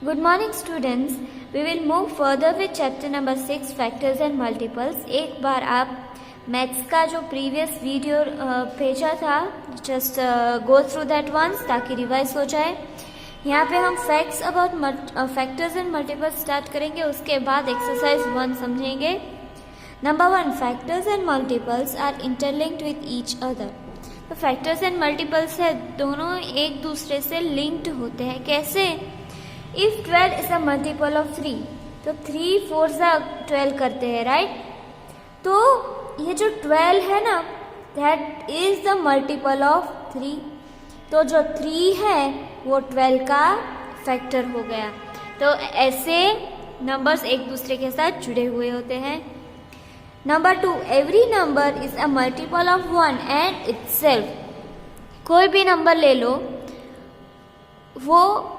Good morning students. We will move further with chapter number 6 factors and multiples. एक बार आप maths का जो previous video भेजा था just go through that once ताकि रिवाइज हो जाए. यहाँ पे हम facts about factors and multiples start करेंगे. उसके बाद एक्सरसाइज 1 समझेंगे. Number 1, factors and multiples are interlinked with each other. तो फैक्टर्स एंड मल्टीपल्स है दोनों एक दूसरे से लिंक्ड होते हैं. कैसे? If 12 is a multiple of 3 तो 3 4 12 करते हैं, राइट? तो ये जो 12 है ना, that is the multiple of 3. तो जो 3 है वो 12 का फैक्टर हो गया. तो ऐसे नंबर्स एक दूसरे के साथ जुड़े हुए होते हैं. Number 2, every number is a multiple of 1 and itself. कोई भी नंबर ले लो, वो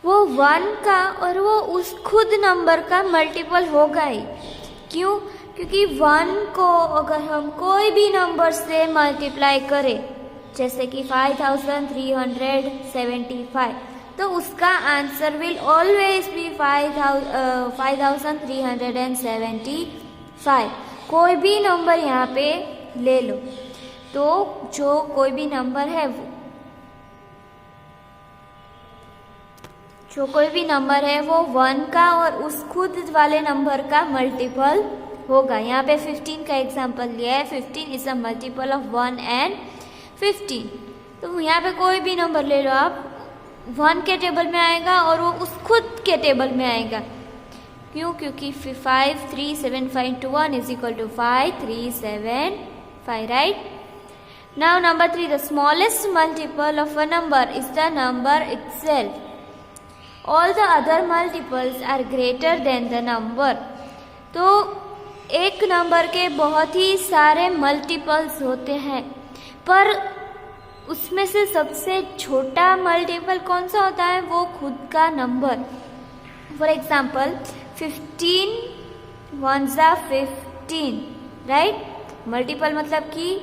1 का और वो उस खुद नंबर का मल्टीपल होगा ही. क्यों? क्योंकि 1 को अगर हम कोई भी नंबर से मल्टीप्लाई करें, जैसे कि 5375, तो उसका आंसर विल ऑलवेज बी 5375. कोई भी नंबर यहाँ पे ले लो, तो जो कोई भी नंबर है वो 1 का और उस खुद वाले नंबर का मल्टीपल होगा. यहाँ पे 15 का एग्जांपल लिया है. 15 is a multiple of 1 and 15. तो यहाँ पे कोई भी नंबर ले लो आप, 1 के टेबल में आएगा और वो उस खुद के टेबल में आएगा. क्यों? क्योंकि 5375 is equal to 5375, right? Now number 3, the smallest multiple of a number is the number itself. All the other multiples are greater than the number. तो एक नंबर के बहुत ही सारे मल्टीपल्स होते हैं, पर उसमें से सबसे छोटा मल्टीपल कौन सा होता है? वो खुद का number. For example 15 1s are 15, right? Multiple मतलब कि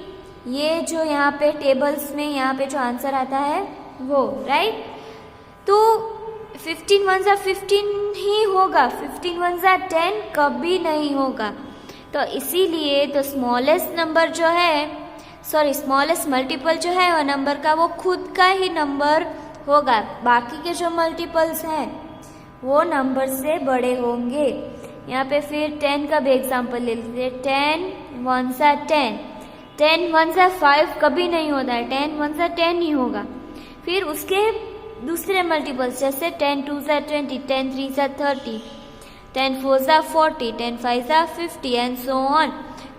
ये जो यहाँ पे टेबल्स में यहाँ पे जो आंसर आता है वो, राइट? तो 15 1s are 15 ही होगा. 15 1s are 10 कभी नहीं होगा. तो इसीलिए तो स्मॉलेस्ट मल्टीपल जो है वो नंबर का वो खुद का ही नंबर होगा. बाकी के जो मल्टीपल्स हैं वो नंबर से बड़े होंगे. यहाँ पे फिर 10 का भी एग्जांपल ले लीजिए. 10 1s are 10, 10 1s are 5 कभी नहीं होता है. 10 1s are 10 ही होगा. फिर उसके दूसरे मल्टीपल्स जैसे 10 2s are 20, 10 3s are 30, 10 4s are 40, 10 5s are 50 and so on.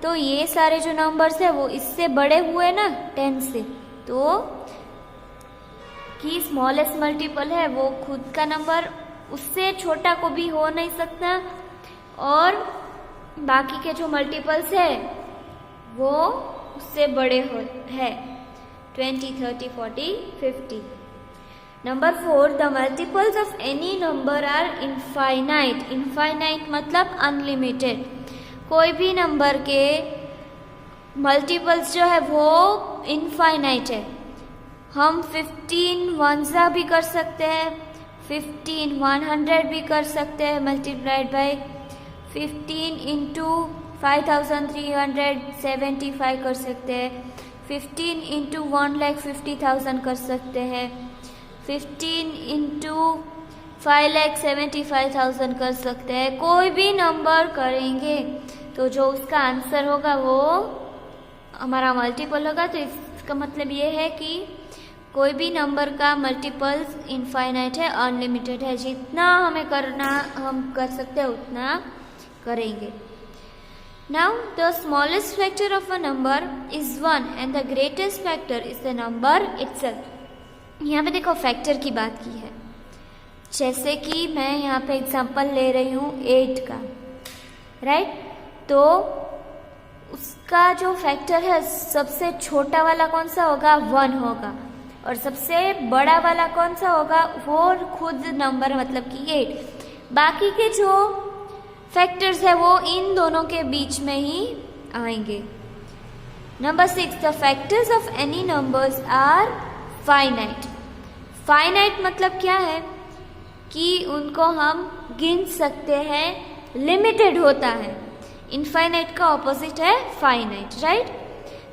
तो ये सारे जो नंबर्स है वो इससे बड़े हुए ना 10 से, तो कि स्मॉलेस्ट मल्टीपल है वो खुद का नंबर उससे छोटा को भी हो नहीं सकता, और बाकी के जो मल्टीपल्स है वो उससे बड़े है 20 30 40 50. Number 4, the multiples of any number are infinite. Infinite मतलब अनलिमिटेड. कोई भी नंबर के मल्टीपल्स जो है वो इनफाइनाइट है. हम 15 1s भी कर सकते हैं, 15 100 भी कर सकते हैं मल्टीप्लाइड बाय 15 इंटू 5375 कर सकते हैं, 15 इंटू 1,50,000 कर सकते हैं, 15 इंटू 5,75,000 कर सकते हैं. कोई भी नंबर करेंगे तो जो उसका आंसर होगा वो हमारा मल्टीपल होगा. तो इसका मतलब ये है कि कोई भी नंबर का मल्टीपल्स इनफाइनाइट है, अनलिमिटेड है. जितना हमें करना हम कर सकते हैं उतना करेंगे. Now the smallest factor of a number is 1 and the greatest factor is the number itself. यहाँ पे देखो फैक्टर की बात की है. जैसे कि मैं यहाँ पे एग्जांपल ले रही हूँ 8 का, राइट? तो उसका जो फैक्टर है सबसे छोटा वाला कौन सा होगा? 1 होगा. और सबसे बड़ा वाला कौन सा होगा? वो खुद नंबर मतलब कि 8. बाकी के जो फैक्टर्स है वो इन दोनों के बीच में ही आएंगे. Number 6, the factors of any numbers are finite. Finite मतलब क्या है कि उनको हम गिन सकते हैं, लिमिटेड होता है। इनफाइनाइट का ऑपोजिट है फाइनाइट, राइट।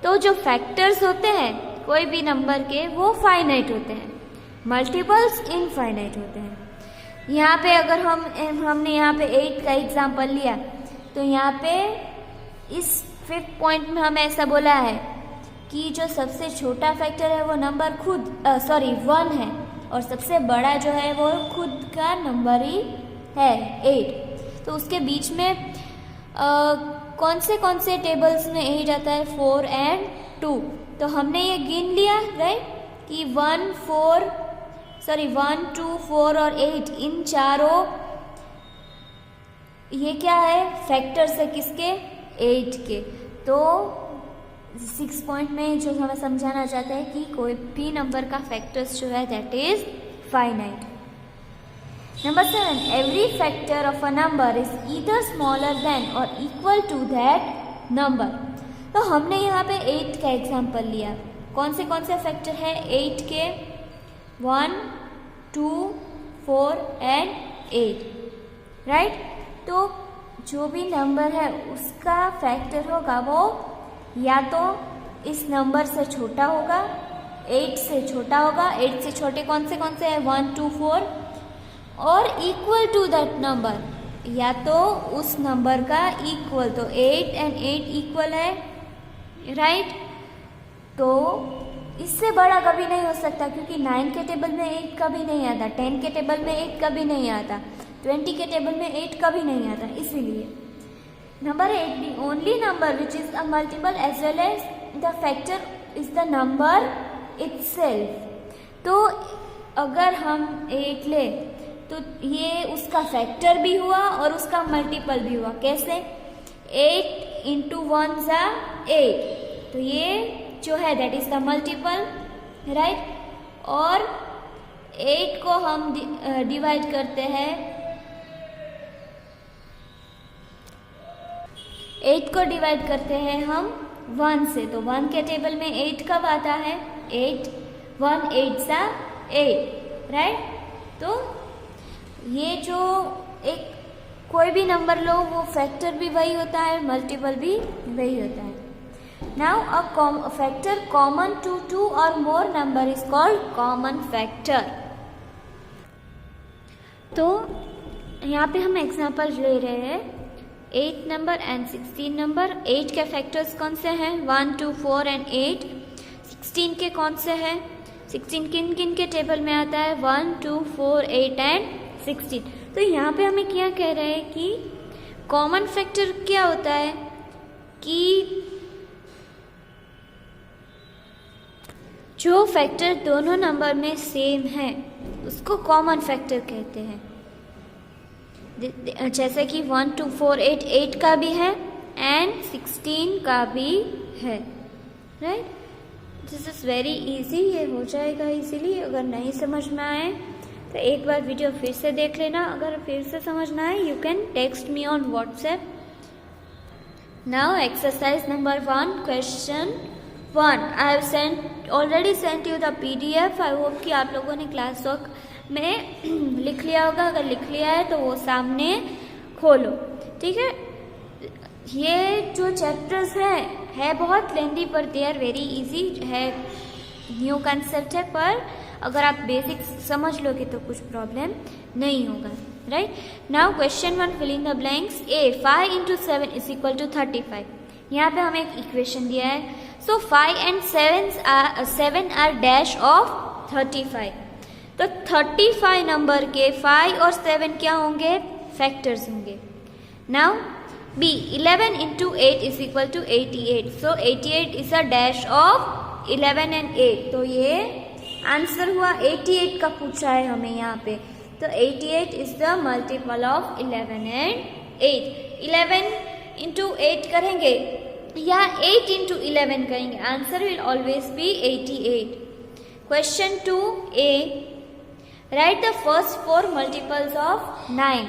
तो जो फैक्टर्स होते हैं कोई भी नंबर के वो फाइनाइट होते हैं, मल्टीपल्स इनफाइनाइट होते हैं। यहाँ पे अगर हमने यहाँ पे 8 का एग्जाम्पल लिया तो यहाँ पे इस 5th पॉइंट में हमें ऐसा बोला है कि जो सबसे छोटा फैक्टर है वो नंबर 1 है और सबसे बड़ा जो है वो खुद का नंबर ही है 8। तो उसके बीच में कौन से टेबल्स में 8 आता है, 4 and 2। तो हमने ये गिन लिया, राइट, कि 1, 2, 4 और 8 इन चारों ये क्या है, फैक्टर्स है किसके, 8 के। तो 6 पॉइंट में जो हमें समझाना चाहते हैं कि कोई भी नंबर का फैक्टर्स जो है that is finite. Number 7, every factor of a number is either smaller than or equal to that number। तो हमने यहाँ पे 8 का एग्जाम्पल लिया। कौन से फैक्टर है 8 के, 1, 2, 4 and 8, राइट। तो जो भी नंबर है उसका फैक्टर होगा वो या तो इस नंबर से छोटा होगा, 8 से छोटा होगा। 8 से छोटे कौन से हैं, 1, 2, 4, और इक्वल टू दैट नंबर, या तो उस नंबर का इक्वल। तो 8 and 8 इक्वल है, राइट। तो इससे बड़ा कभी नहीं हो सकता क्योंकि 9 के टेबल में 8 कभी नहीं आता, 10 के टेबल में 8 कभी नहीं आता, 20 के टेबल में 8 कभी नहीं आता। इसीलिए number 8, the only number which is a multiple as well as the factor is the number itself. तो अगर हम 8 ले तो ये उसका फैक्टर भी हुआ और उसका मल्टीपल भी हुआ। कैसे, 8 into 1 = 8, तो ये जो है that is the multiple, right. और 8 को हम डिवाइड करते हैं, 8 को डिवाइड करते हैं हम 1 से। तो 1 के टेबल में 8 कब आता है, 8, 1 8 सा 8, राइट। तो ये जो एक कोई भी नंबर लो वो फैक्टर भी वही होता है, मल्टीपल भी वही होता है। Now a factor common to 2 और more number is called common factor. तो यहाँ पे हम एग्जांपल ले रहे हैं 8 नंबर एंड 16 नंबर। 8 के फैक्टर्स कौन से हैं, 1, 2, 4 and 8। 16 के कौन से हैं, 16 किन किन के टेबल में आता है, 1, 2, 4, 8 and 16। तो यहाँ पे हमें क्या कह रहे हैं कि कॉमन फैक्टर क्या होता है कि जो फैक्टर दोनों नंबर में सेम है उसको कॉमन फैक्टर कहते हैं। जैसे कि 1, 2, 4, 8 8 का भी है एंड 16 का भी है, right. This is very easy, ये हो जाएगा इजीली। अगर नहीं समझ में आए तो एक बार वीडियो फिर से देख लेना। अगर फिर से समझना है you can text me on WhatsApp. Now exercise number 1, question 1। I have already sent you the PDF। I hope कि आप लोगों ने क्लास वर्क में लिख लिया होगा। अगर लिख लिया है तो वो सामने खोलो, ठीक है। ये जो चैप्टर्स है बहुत लेंदी पर दे आर वेरी इजी है, न्यू कंसेप्ट है, पर अगर आप बेसिक समझ लोगे तो कुछ प्रॉब्लम नहीं होगा, right. Now question 1, fill in the blanks. 5 into 7 = 35। यहाँ पे हमें एक इक्वेशन दिया है। सो 5 and 7 आर डैश ऑफ 35। तो 35 नंबर के 5 और 7 क्या होंगे, फैक्टर्स होंगे। Now B, 11 into 8 = 88। So 88 is a dash of 11 and 8। तो ये आंसर हुआ 88 का पूछा है हमें यहाँ पे। तो 88 is the multiple of 11 and 8। 11 into 8 करेंगे या 8 into 11 करेंगे, answer will always be 88। Question 2A, right the first 4 multiples of 9।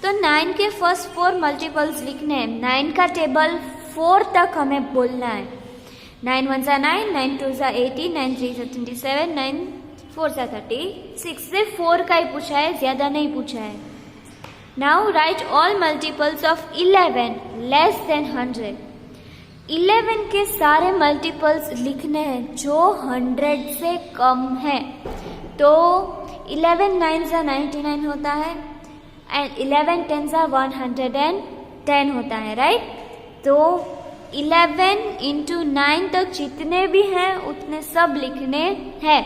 तो 9 के फर्स्ट 4 मल्टीपल्स लिखने हैं। 9 का टेबल 4 तक हमें बोलना है। 9 1 = 9, 9 2 = 18, 9 3 = 27, 9 4 सा 36, सिर्फ 4 का ही पूछा है, ज्यादा नहीं पूछा है। Now right all multiples of 11 less than 100। 11 के सारे मल्टीपल्स लिखने हैं जो 100 से कम है। तो 11 9 सा 99 होता है एंड 11 10 सा 110 होता है, राइट। तो 11 इंटू 9 तक जितने भी हैं उतने सब लिखने हैं।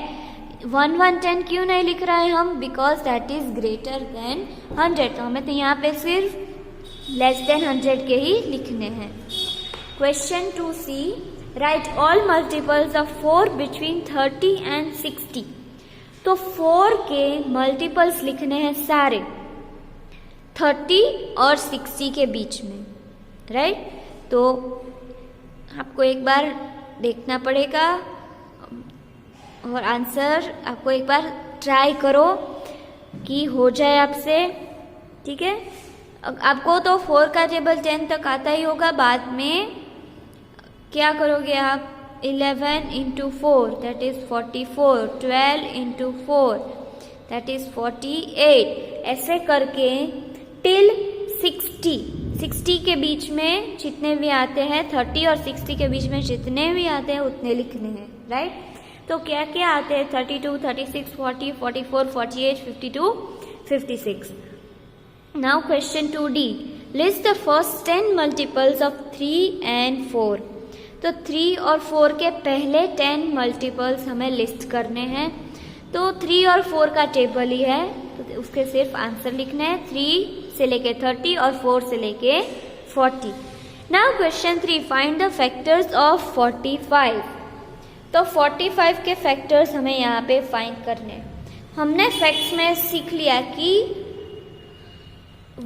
110 क्यों नहीं लिख रहे हैं हम? Because that is greater than 100। तो हमें तो यहाँ पे सिर्फ लेस देन 100 के ही लिखने हैं। Question 2C, right all multiples of 4 between 30 and 60। तो 4 के मल्टीपल्स लिखने हैं सारे 30 और 60 के बीच में, राइट। तो आपको एक बार देखना पड़ेगा और आंसर आपको एक बार ट्राई करो कि हो जाए आपसे, ठीक है। आपको तो 4 का टेबल 10 तक आता ही होगा। बाद में क्या करोगे आप? 11 into 4 that is 44, 12 into 4 that is 48, ऐसे करके टिल 60 के बीच में जितने भी आते हैं, 30 और 60 के बीच में जितने भी आते हैं उतने लिखने हैं, राइट। तो क्या क्या आते हैं? 32, 36, 40, 44, 48, 52, 56। Now question 2D, list the first 10 multiples of 3 and 4। तो 3 और 4 के पहले 10 मल्टीपल्स हमें लिस्ट करने हैं। तो 3 और 4 का टेबल ही है, तो उसके सिर्फ आंसर लिखने हैं। 3 से लेके 30 और 4 से लेके 40। Now question 3, find the factors of 45। तो 45 के फैक्टर्स हमें यहाँ पे फाइंड करने। हमने फैक्ट्स में सीख लिया कि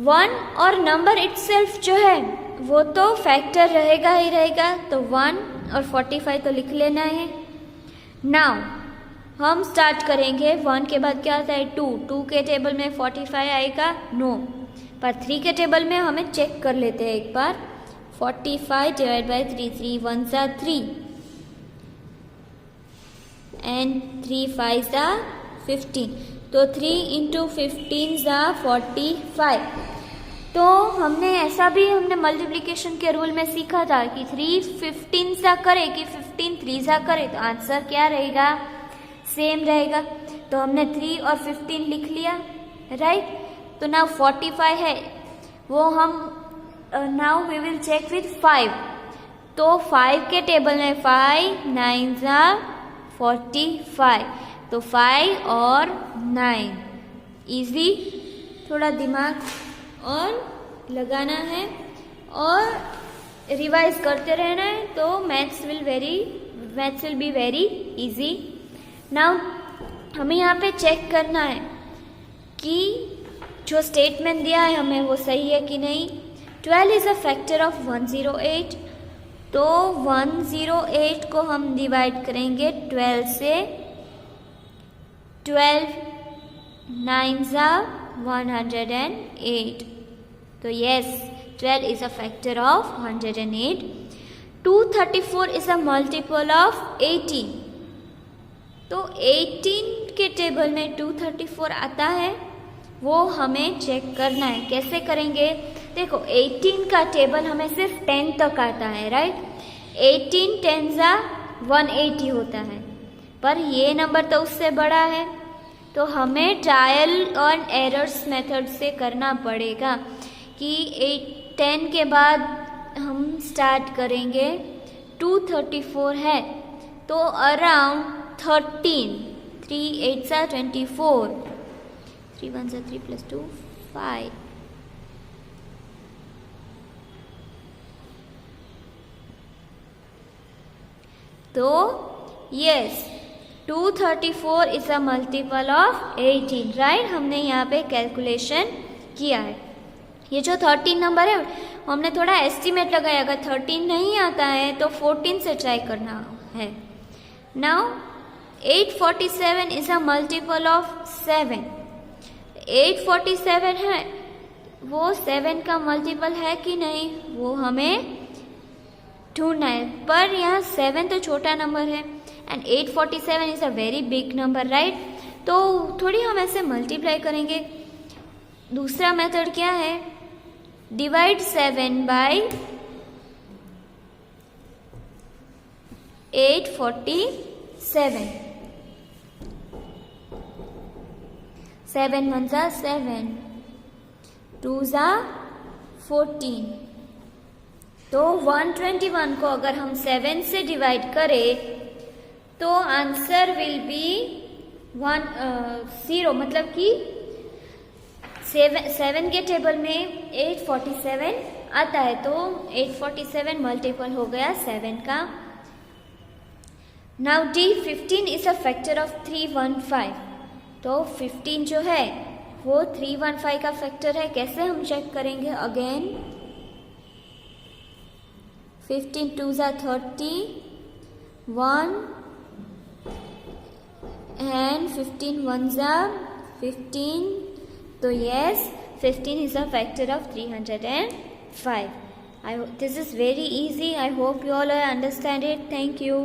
1 और नंबर इटसेल्फ जो है वो तो फैक्टर रहेगा ही रहेगा। तो 1 और 45 तो लिख लेना है। नाउ हम स्टार्ट करेंगे। 1 के बाद क्या आता है? 2 के टेबल में 45 आएगा? नो, पर 3 के टेबल में हमें चेक कर लेते हैं एक बार। 45 डिवाइड बाई 3, 3 1 सा 3 एंड 3 5 सा 15। तो 3 इंटू 15 सा 45। तो हमने ऐसा भी हमने मल्टीप्लिकेशन के रूल में सीखा था कि 3 15 सा करे कि 15 3 सा करे, तो आंसर क्या रहेगा? सेम रहेगा। तो हमने 3 और 15 लिख लिया, राइट। तो नाउ 45 है वो हम now we will check with 5। तो 5 के टेबल में 5 9 सा 45। तो 5 और 9 इजी। थोड़ा दिमाग और लगाना है और रिवाइज करते रहना है, तो maths will be very easy. Now हमें यहाँ पे चेक करना है कि जो स्टेटमेंट दिया है हमें वो सही है कि नहीं। 12 इज अ फैक्टर ऑफ 108। तो 108 को हम डिवाइड करेंगे 12 से। 12 9 सा 108। तो yes, 12 is a factor of 108. 234 is a multiple of 18. तो 18 के टेबल में 234 आता है, वो हमें चेक करना है। कैसे करेंगे? देखो 18 का टेबल हमें सिर्फ 10 तक आता है, राइट। 18 10 सा 180 होता है, पर ये नंबर तो उससे बड़ा है। तो हमें ट्रायल और एरर्स मेथड से करना पड़ेगा कि 10 के बाद हम स्टार्ट करेंगे। 234 है तो अराउंड 13, 3 8 सा 24, 3 1 सा 3 + 2 5। तो yes, 234 is a multiple of 18, right. हमने यहाँ पे कैलकुलेशन किया है। ये जो 13 नंबर है हमने थोड़ा एस्टिमेट लगाया, अगर 13 नहीं आता है तो 14 से ट्राई करना है। Now 847 is a multiple of 7। 847 है, वो 7 का मल्टीपल है कि नहीं वो हमें ढूंढना है, पर यहाँ 7 तो छोटा नंबर है and 847 is a very big number, right. तो थोड़ी हम ऐसे मल्टीप्लाई करेंगे। दूसरा मेथड क्या है, डिवाइड 7 बाय 847। 7 1 जा 7, 2 जा 14। तो 121 को अगर हम 7 से डिवाइड करें तो आंसर विल बी 0, मतलब कि 7 के टेबल में 847 आता है, तो 847 मल्टीपल हो गया 7 का। Now D 15 is a factor of 315। तो 15 जो है वो 315 का फैक्टर है। कैसे हम चेक करेंगे, अगेन 15 2 जा 30, 1 and 15 1 जा 15। तो yes, 15 is a factor of 305. This is very easy. I hope you all understand it. Thank you.